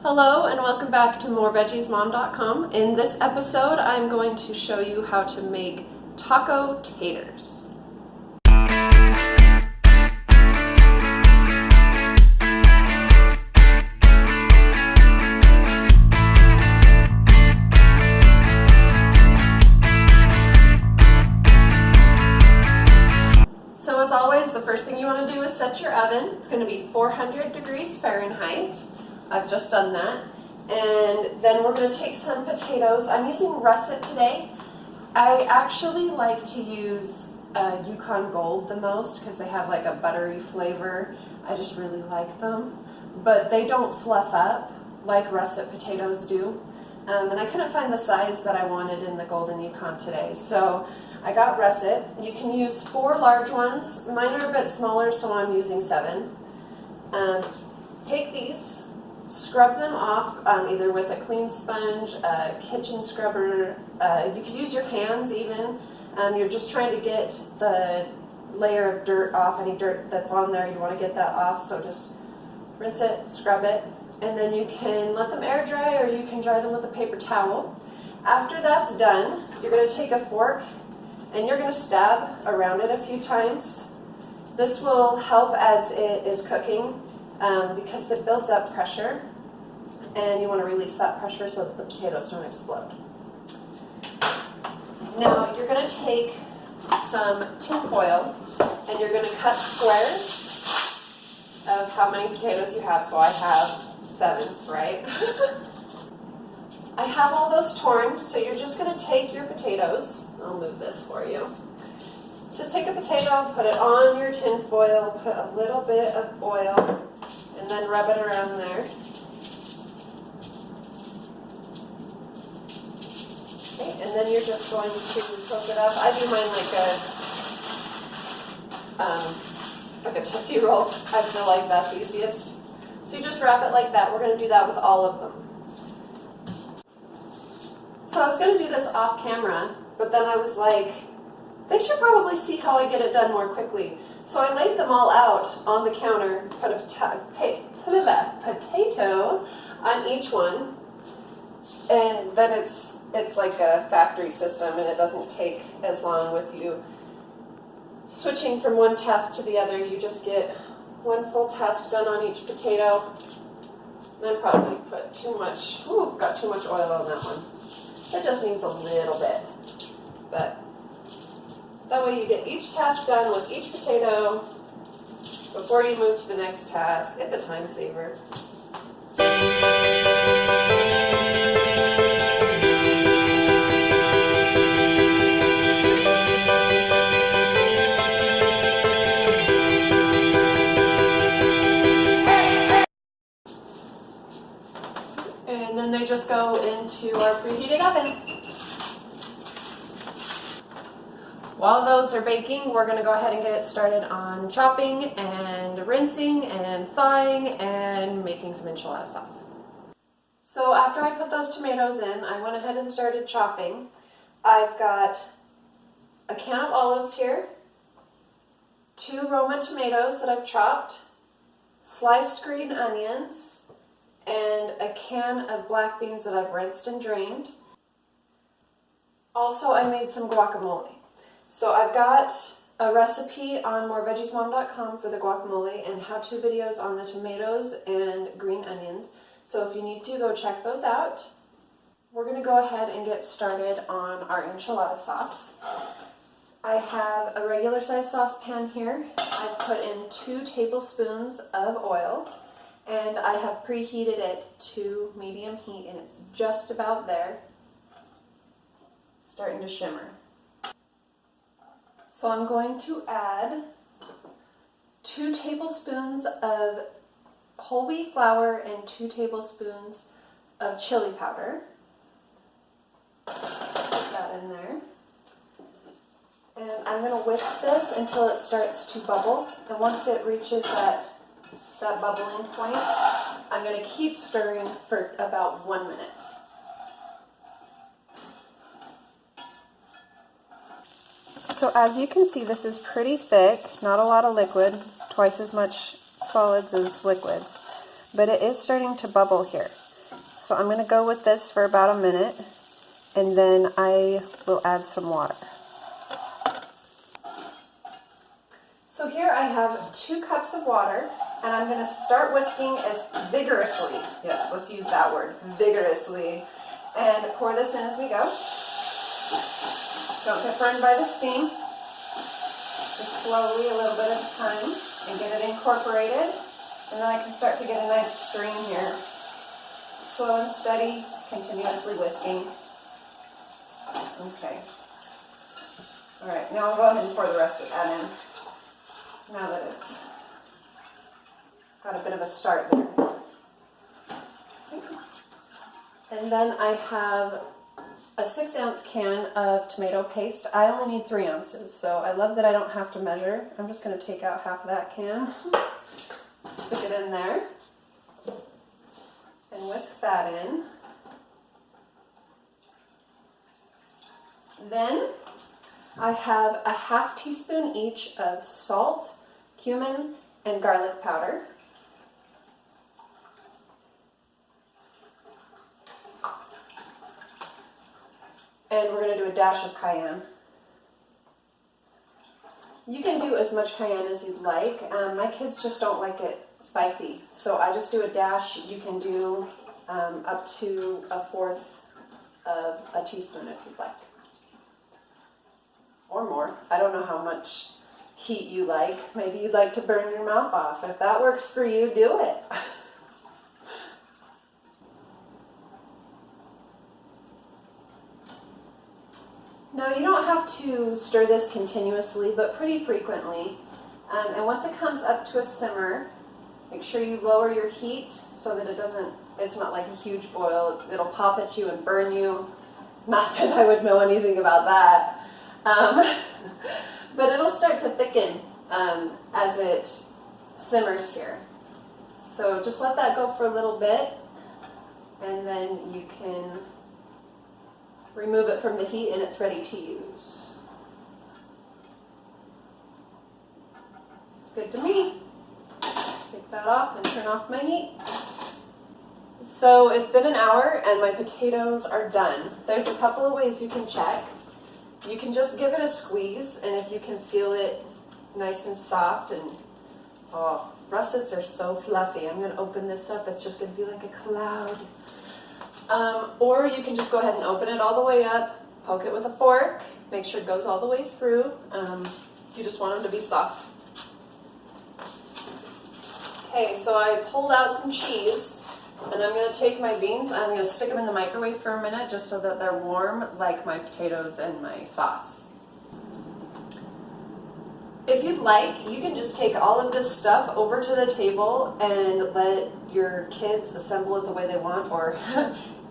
Hello and welcome back to moreveggiesmom.com. In this episode, I'm going to show you how to make taco taters. So as always, the first thing you want to do is set your oven. It's going to be 400 degrees Fahrenheit. I've just done that. And then we're going to take some potatoes. I'm using russet today. I actually like to use Yukon Gold the most because they have like a buttery flavor. I just really like them. But they don't fluff up like russet potatoes do. And I couldn't find the size that I wanted in the Golden Yukon today. So I got russet. You can use 4 large ones. Mine are a bit smaller, so I'm using 7. Take these. Scrub them off either with a clean sponge, a kitchen scrubber. You could use your hands even. You're just trying to get the layer of dirt off, any dirt that's on there, you want to get that off. So just rinse it, scrub it, and then you can let them air dry or you can dry them with a paper towel. After that's done, you're going to take a fork and you're going to stab around it a few times. This will help as it is cooking. Because it builds up pressure and you want to release that pressure so that the potatoes don't explode. Now you're going to take some tin foil and you're going to cut squares of how many potatoes you have. So I have 7, right? I have all those torn, so you're just going to take your potatoes. I'll move this for you. Just take a potato, put it on your tin foil, put a little bit of oil, and then rub it around there. Okay, and then you're just going to cook it up. I do mine like a Tootsie Roll. I feel like that's easiest. So you just wrap it like that. We're going to do that with all of them. So I was going to do this off camera, but then I was like, they should probably see how I get it done more quickly. So I laid them all out on the counter, put a potato on each one, and then it's like a factory system and it doesn't take as long with you switching from one task to the other. You just get one full task done on each potato. And I probably put too much, got too much oil on that one. It just needs a little bit, but that way you get each task done with each potato before you move to the next task. It's a time saver. And then they just go into our preheated oven. While those are baking, we're going to go ahead and get started on chopping and rinsing and thawing and making some enchilada sauce. So after I put those tomatoes in, I went ahead and started chopping. I've got a can of olives here, 2 Roma tomatoes that I've chopped, sliced green onions, and a can of black beans that I've rinsed and drained. Also, I made some guacamole. So I've got a recipe on moreveggiesmom.com for the guacamole and how-to videos on the tomatoes and green onions. So if you need to, go check those out. We're going to go ahead and get started on our enchilada sauce. I have a regular size saucepan here. I've put in 2 tablespoons of oil and I have preheated it to medium heat and it's just about there. It's starting to shimmer. So I'm going to add 2 tablespoons of whole wheat flour and 2 tablespoons of chili powder. Put that in there. And I'm going to whisk this until it starts to bubble. And once it reaches that bubbling point, I'm going to keep stirring for about 1 minute. So as you can see, this is pretty thick, not a lot of liquid, twice as much solids as liquids, but it is starting to bubble here. So I'm going to go with this for about a minute, and then I will add some water. So here I have 2 cups of water, and I'm going to start whisking as vigorously. Yes, let's use that word, vigorously. And pour this in as we go. Don't get burned by the steam. Just slowly, a little bit at a time, and get it incorporated. And then I can start to get a nice stream here. Slow and steady, continuously whisking. Okay. All right, now I'll go ahead and pour the rest of that in. Now that it's got a bit of a start there. And then I have a 6-ounce can of tomato paste. I only need 3 ounces, so I love that I don't have to measure. I'm just going to take out half of that can, stick it in there, and whisk that in. Then I have a ½ teaspoon each of salt, cumin, and garlic powder. And we're going to do a dash of cayenne. You can do as much cayenne as you'd like. My kids just don't like it spicy, so I just do a dash. You can do up to 1/4 of a teaspoon if you'd like. Or more. I don't know how much heat you like. Maybe you'd like to burn your mouth off. If that works for you, do it. No, you don't have to stir this continuously, but pretty frequently. And once it comes up to a simmer, make sure you lower your heat so that it's not like a huge boil. It'll pop at you and burn you. Not that I would know anything about that. But it'll start to thicken as it simmers here. So just let that go for a little bit, and then you can remove it from the heat and it's ready to use. It's good to me. Take that off and turn off my heat. So it's been an hour and my potatoes are done. There's a couple of ways you can check. You can just give it a squeeze, and if you can feel it nice and soft, and oh, russets are so fluffy. I'm going to open this up. It's just going to be like a cloud. Or you can just go ahead and open it all the way up, poke it with a fork, make sure it goes all the way through. You just want them to be soft. Okay, so I pulled out some cheese, and I'm going to take my beans, I'm going to stick them in the microwave for a minute just so that they're warm like my potatoes and my sauce. If you'd like, you can just take all of this stuff over to the table and let your kids assemble it the way they want, or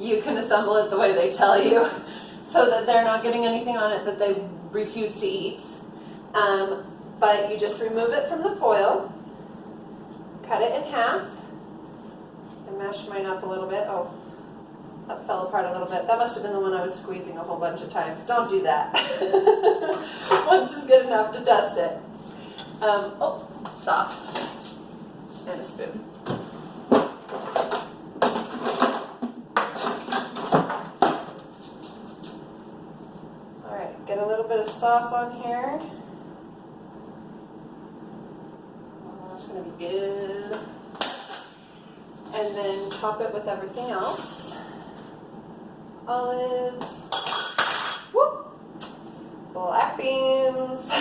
you can assemble it the way they tell you so that they're not getting anything on it that they refuse to eat. But you just remove it from the foil, cut it in half, and mash mine up a little bit. Oh, that fell apart a little bit. That must have been the one I was squeezing a whole bunch of times. Don't do that. Once is good enough to test it. Sauce and a spoon. All right, get a little bit of sauce on here. Oh, that's gonna be good. And then top it with everything else. Olives, whoop, black beans,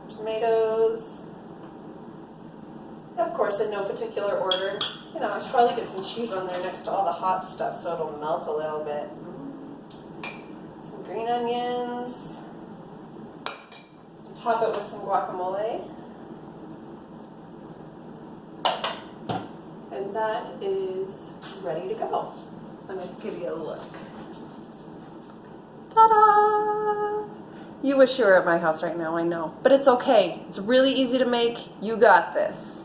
tomatoes, of course in no particular order. You know, I should probably get some cheese on there next to all the hot stuff so it'll melt a little bit. Some green onions, top it with some guacamole. And that is ready to go. I'm going to give you a look. Ta-da! You wish you were at my house right now, I know. But it's okay. It's really easy to make. You got this.